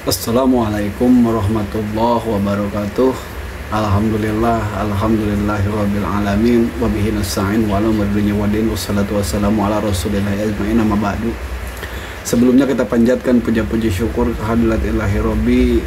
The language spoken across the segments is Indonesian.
Assalamualaikum warahmatullahi wabarakatuh. Alhamdulillahirabbil alamin wa bihi nasta'in wa ala umuri waddin wassalatu wassalamu ala rasulillahi ajmain amma ba'du. Sebelumnya kita panjatkan puja-puji syukur kehadirat Ilahi Rabbi.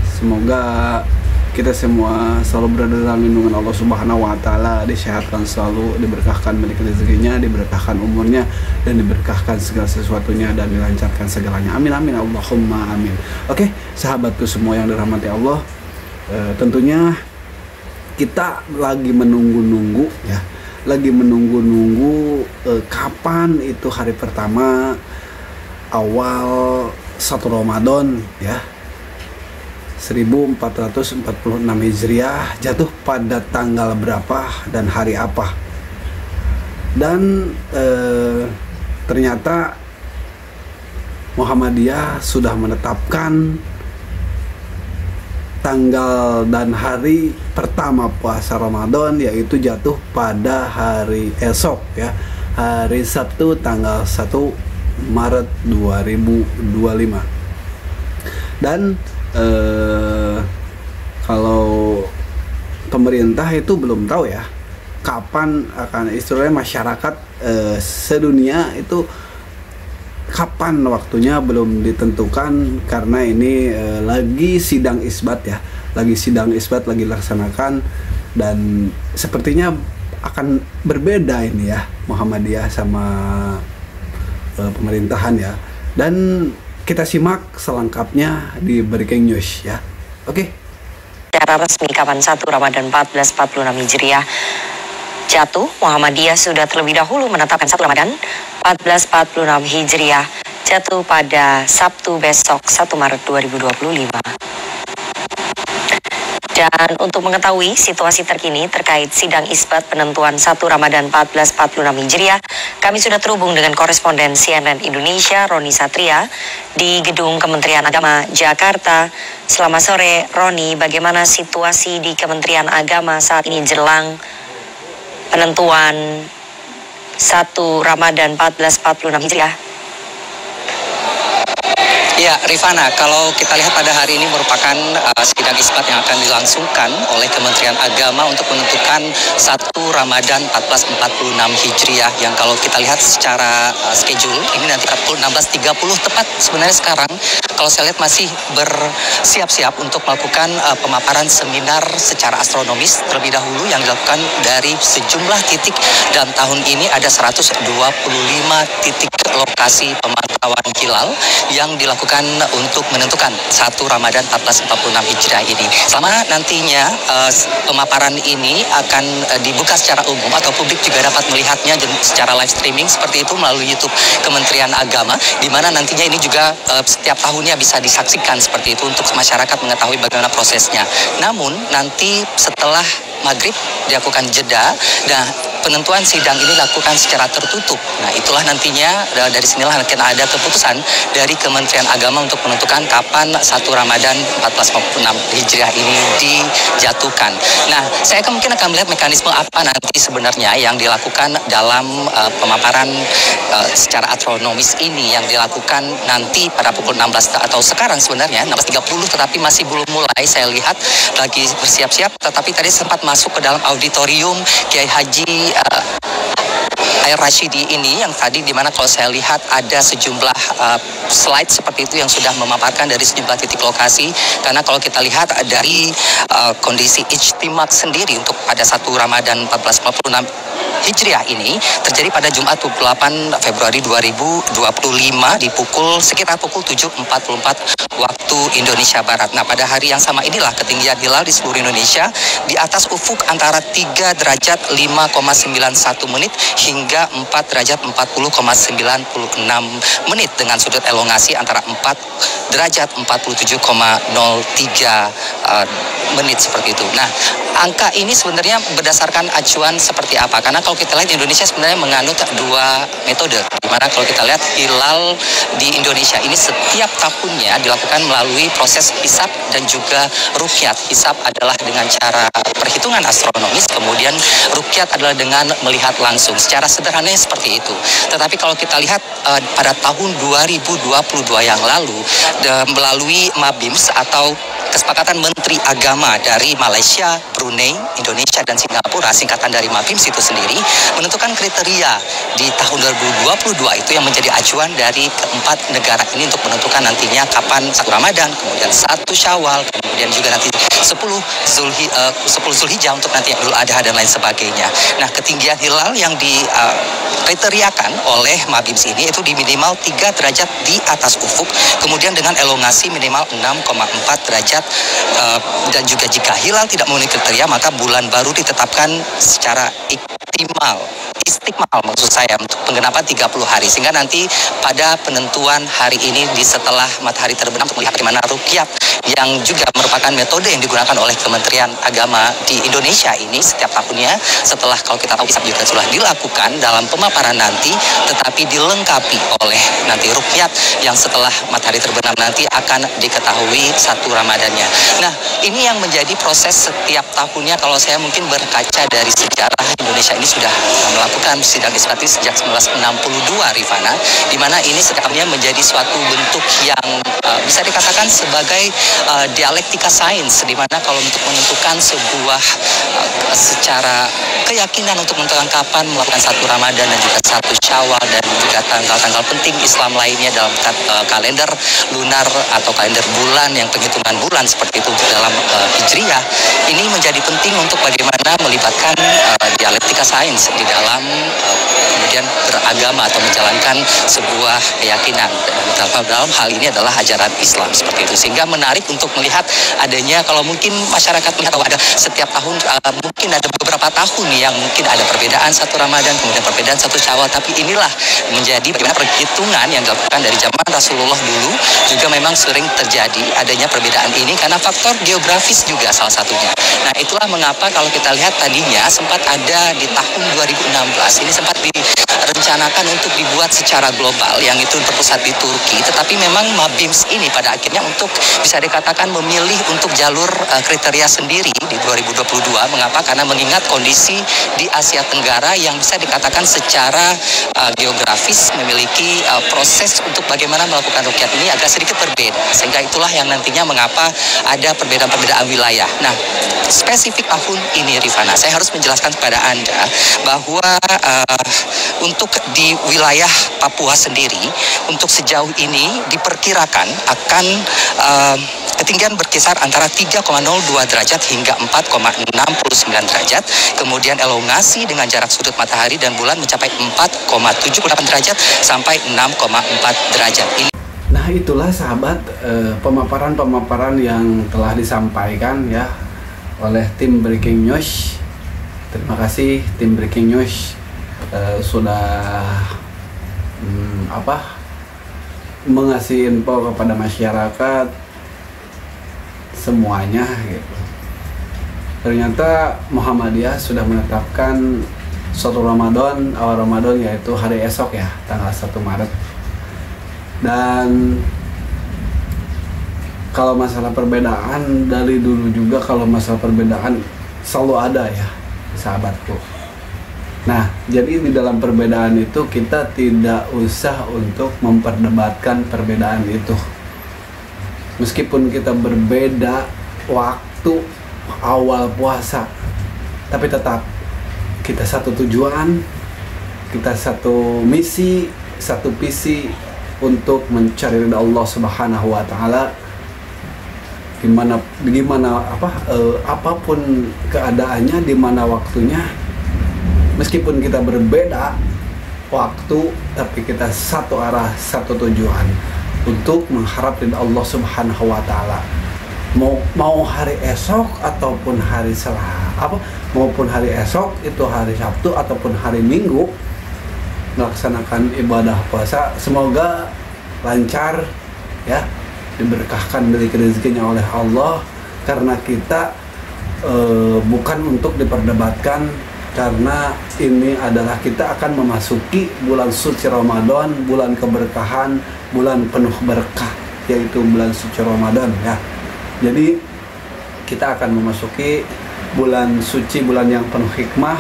Semoga kita semua selalu berada dalam lindungan Allah Subhanahu wa taala, disehatkan selalu, diberkahkan milik rezekinya, diberkahkan umurnya, dan diberkahkan segala sesuatunya, dan dilancarkan segalanya. Amin amin Allahumma amin. Oke, sahabatku semua yang dirahmati Allah, tentunya kita lagi menunggu-nunggu ya. Lagi menunggu-nunggu kapan itu hari pertama awal 1 Ramadan ya. 1446 Hijriah jatuh pada tanggal berapa dan hari apa. Dan ternyata Muhammadiyah sudah menetapkan tanggal dan hari pertama puasa Ramadan, yaitu jatuh pada hari esok ya, hari Sabtu tanggal 1 Maret 2025. Dan kalau pemerintah itu belum tahu ya kapan akan, istilahnya masyarakat sedunia itu kapan waktunya belum ditentukan, karena ini lagi sidang isbat ya, lagi dilaksanakan, dan sepertinya akan berbeda ini ya Muhammadiyah sama pemerintahan ya. Dan kita simak selengkapnya di Breaking News ya. Oke. Secara resmi kapan 1 Ramadan 1446 Hijriah jatuh, Muhammadiyah sudah terlebih dahulu menetapkan 1 Ramadan 1446 Hijriah jatuh pada Sabtu besok 1 Maret 2025. Dan untuk mengetahui situasi terkini terkait sidang isbat penentuan 1 Ramadan 1446 Hijriah, kami sudah terhubung dengan koresponden CNN Indonesia Roni Satria di Gedung Kementerian Agama Jakarta. Selamat sore Roni, bagaimana situasi di Kementerian Agama saat ini jelang penentuan 1 Ramadan 1446 Hijriah? Ya, Rifana, kalau kita lihat pada hari ini merupakan sidang isbat yang akan dilangsungkan oleh Kementerian Agama untuk menentukan 1 Ramadan 1446 Hijriah, yang kalau kita lihat secara schedule ini nanti pukul 16.30 tepat sebenarnya sekarang. Kalau saya lihat masih bersiap-siap untuk melakukan pemaparan seminar secara astronomis terlebih dahulu yang dilakukan dari sejumlah titik, dan tahun ini ada 125 titik lokasi pemantauan hilal yang dilakukan untuk menentukan 1 Ramadan 1446 Hijriah ini. Selama nantinya pemaparan ini akan dibuka secara umum atau publik juga dapat melihatnya secara live streaming seperti itu melalui YouTube Kementerian Agama, di mana nantinya ini juga setiap tahunnya bisa disaksikan seperti itu untuk masyarakat mengetahui bagaimana prosesnya. Namun nanti setelah maghrib dilakukan jeda, nah penentuan sidang ini dilakukan secara tertutup. Nah itulah nantinya dari sinilah akan ada keputusan dari Kementerian Agama untuk menentukan kapan 1 Ramadan 1446 Hijriah ini dijatuhkan. Nah saya mungkin akan melihat mekanisme apa nanti sebenarnya yang dilakukan dalam pemaparan secara astronomis ini yang dilakukan nanti pada pukul 16 atau sekarang sebenarnya 16.30, tetapi masih belum mulai. Saya lihat lagi bersiap-siap, tetapi tadi sempat masuk ke dalam auditorium Kiai Haji Air Rashidi ini, yang tadi dimana kalau saya lihat ada sejumlah slide seperti itu yang sudah memaparkan dari sejumlah titik lokasi. Karena kalau kita lihat dari kondisi ijtimak sendiri untuk pada 1 Ramadan 1446 Hijriah ini terjadi pada Jumat 28 Februari 2025 di sekitar pukul 7.44 waktu Indonesia Barat. Nah pada hari yang sama inilah ketinggian hilal di seluruh Indonesia di atas ufuk antara 3 derajat 5,91 menit hingga 4 derajat 40,96 menit dengan sudut elongasi antara 4 derajat 47,03 menit seperti itu. Nah angka ini sebenarnya berdasarkan acuan seperti apa? Karena kalau kita lihat Indonesia sebenarnya menganut dua metode. Dimana kalau kita lihat hilal di Indonesia ini setiap tahunnya dilakukan melalui proses hisab dan juga ruqyat. Hisab adalah dengan cara perhitungan astronomis, kemudian ruqyat adalah dengan melihat langsung. Secara sederhananya seperti itu. Tetapi kalau kita lihat pada tahun 2022 yang lalu melalui MABIMS atau Kesepakatan Menteri Agama dari Malaysia, Brunei, Indonesia, dan Singapura, singkatan dari MABIMS itu sendiri, menentukan kriteria di tahun 2022 itu yang menjadi acuan dari keempat negara ini untuk menentukan nantinya kapan 1 Ramadan, kemudian 1 Syawal, kemudian juga nanti 10 Zulhijjah untuk nanti Idul Adha dan lain sebagainya. Nah, ketinggian hilal yang dikriteriakan oleh MABIMS ini itu di minimal 3 derajat di atas ufuk, kemudian dengan elongasi minimal 6,4 derajat, dan juga jika hilal tidak memenuhi kriteria maka bulan baru ditetapkan secara istiqmal maksud saya untuk penggenapan 30 hari, sehingga nanti pada penentuan hari ini di setelah matahari terbenam untuk melihat bagaimana ruqyat yang juga merupakan metode yang digunakan oleh Kementerian Agama di Indonesia ini setiap tahunnya, setelah kalau kita tahu hisab juga sudah dilakukan dalam pemaparan nanti, tetapi dilengkapi oleh nanti ruqyat yang setelah matahari terbenam nanti akan diketahui 1 Ramadannya. Nah, ini yang menjadi proses setiap tahunnya. Kalau saya mungkin berkaca dari sejarah, Indonesia ini sudah melakukan sidang isbat sejak 1962, Rifana, di mana ini setiap tahunnya menjadi suatu bentuk yang bisa dikatakan sebagai dialektika sains, di mana kalau untuk menentukan sebuah secara keyakinan untuk menentukan kapan melakukan 1 Ramadan dan juga 1 Syawal dan juga tanggal-tanggal penting Islam lainnya dalam kalender lunar atau kalender bulan yang penghitungan bulan seperti itu dalam Hijriyah, ini menjadi penting untuk bagaimana melibatkan dialektika sains di dalam kemudian beragama atau menjalankan sebuah keyakinan. Dalam hal ini adalah ajaran Islam seperti itu, sehingga menarik untuk melihat adanya, kalau mungkin masyarakat melihat bahwa ada setiap tahun mungkin ada beberapa tahun yang mungkin ada perbedaan 1 Ramadan, kemudian perbedaan 1 Syawal, tapi inilah menjadi bagaimana perhitungan yang dilakukan dari zaman Rasulullah dulu juga memang sering terjadi adanya perbedaan ini karena faktor geografis juga salah satunya. Nah, itulah mengapa kalau kita lihat tadinya sempat ada di tahun 2016 ini sempat direncanakan untuk dibuat secara global yang itu berpusat di Turki, tetapi memang MABIMS ini pada akhirnya untuk bisa dikatakan memilih untuk jalur kriteria sendiri di 2022. Mengapa? Karena mengingat kondisi di Asia Tenggara yang bisa dikatakan secara geografis memiliki proses untuk bagaimana melakukan ruqyat ini agak sedikit berbeda, sehingga itulah yang nantinya mengapa ada perbedaan-perbedaan wilayah. Nah, spesifik tahun ini, Rifana, saya harus menjelaskan kepada Anda bahwa untuk di wilayah Papua sendiri, untuk sejauh ini diperkirakan akan ketinggian berkisar antara 3,02 derajat hingga 4,69 derajat. Kemudian elongasi dengan jarak sudut matahari dan bulan mencapai 4,78 derajat sampai 6,4 derajat. Nah, itulah sahabat pemaparan-pemaparan yang telah disampaikan ya oleh tim Breaking News. Terima kasih tim Breaking News sudah mengasih info kepada masyarakat semuanya gitu. Ternyata Muhammadiyah sudah menetapkan 1 Ramadan, awal Ramadan, yaitu hari esok ya, tanggal 1 Maret. Dan kalau masalah perbedaan dari dulu juga, kalau masalah perbedaan selalu ada ya sahabatku. Nah, jadi di dalam perbedaan itu kita tidak usah untuk memperdebatkan perbedaan itu. Meskipun kita berbeda waktu awal puasa, tapi tetap kita satu tujuan, kita satu misi, satu visi untuk mencari ridha Allah Subhanahu wa taala. Apapun keadaannya, di mana waktunya, meskipun kita berbeda waktu, tapi kita satu arah, satu tujuan untuk mengharap ridha Allah Subhanahu wa taala. Mau hari esok ataupun hari maupun hari esok itu hari Sabtu ataupun hari Minggu melaksanakan ibadah puasa, semoga lancar ya, diberkahkan dari rezekinya oleh Allah, karena kita bukan untuk diperdebatkan, karena ini adalah kita akan memasuki bulan suci Ramadan, bulan keberkahan, bulan penuh berkah, yaitu bulan suci Ramadan ya. Jadi kita akan memasuki bulan suci, bulan yang penuh hikmah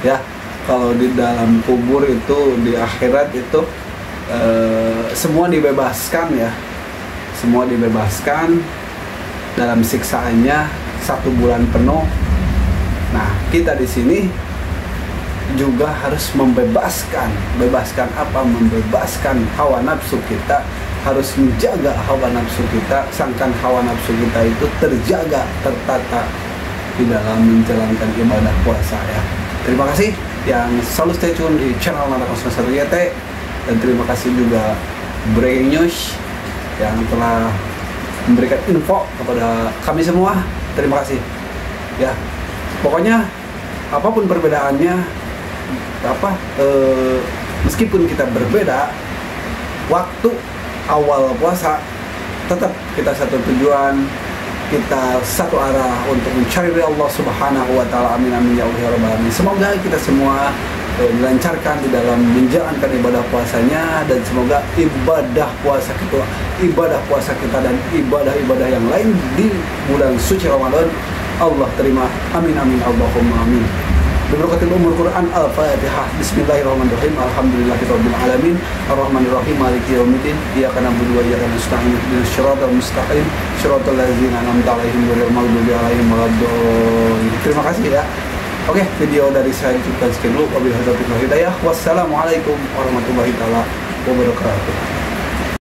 ya. Kalau di dalam kubur itu, di akhirat itu semua dibebaskan ya, semua dibebaskan dalam siksaannya 1 bulan penuh. Nah, kita di sini juga harus membebaskan apa? Membebaskan hawa nafsu kita, harus menjaga hawa nafsu kita, sangkan hawa nafsu kita itu terjaga, tertata di dalam menjalankan ibadah puasa ya. Terima kasih yang selalu stay tune di channel Nada 01 YT, dan terima kasih juga Breaking News yang telah memberikan info kepada kami semua. Terima kasih ya. Pokoknya apapun perbedaannya, meskipun kita berbeda waktu awal puasa, tetap kita satu tujuan, kita satu arah untuk mencari ridha Allah Subhanahu wa taala. Amin amin ya Allah ya rabbal alamin. Semoga kita semua dilancarkan di dalam menjalankan ibadah puasanya, dan semoga ibadah puasa kita dan ibadah-ibadah yang lain di bulan suci Ramadan Allah terima. Amin amin Allahumma amin. Berkatakan umur Quran Al-Fatihah. Bismillahirrahmanirrahim. Alhamdulillahirabbil alamin. Arrahmanirrahim. Maliki yaumiddin. Iyyaka na'budu wa iyyaka nasta'in. Ihdinas siratal mustaqim. Shiratal ladzina an'amta 'alaihim ghairil maghdubi 'alaihim waladdallin. Terima kasih ya. Oke, video dari saya cukupkan sekian dulu. Wabillahi taufiq wal hidayah. Wassalamualaikum warahmatullahi wabarakatuh.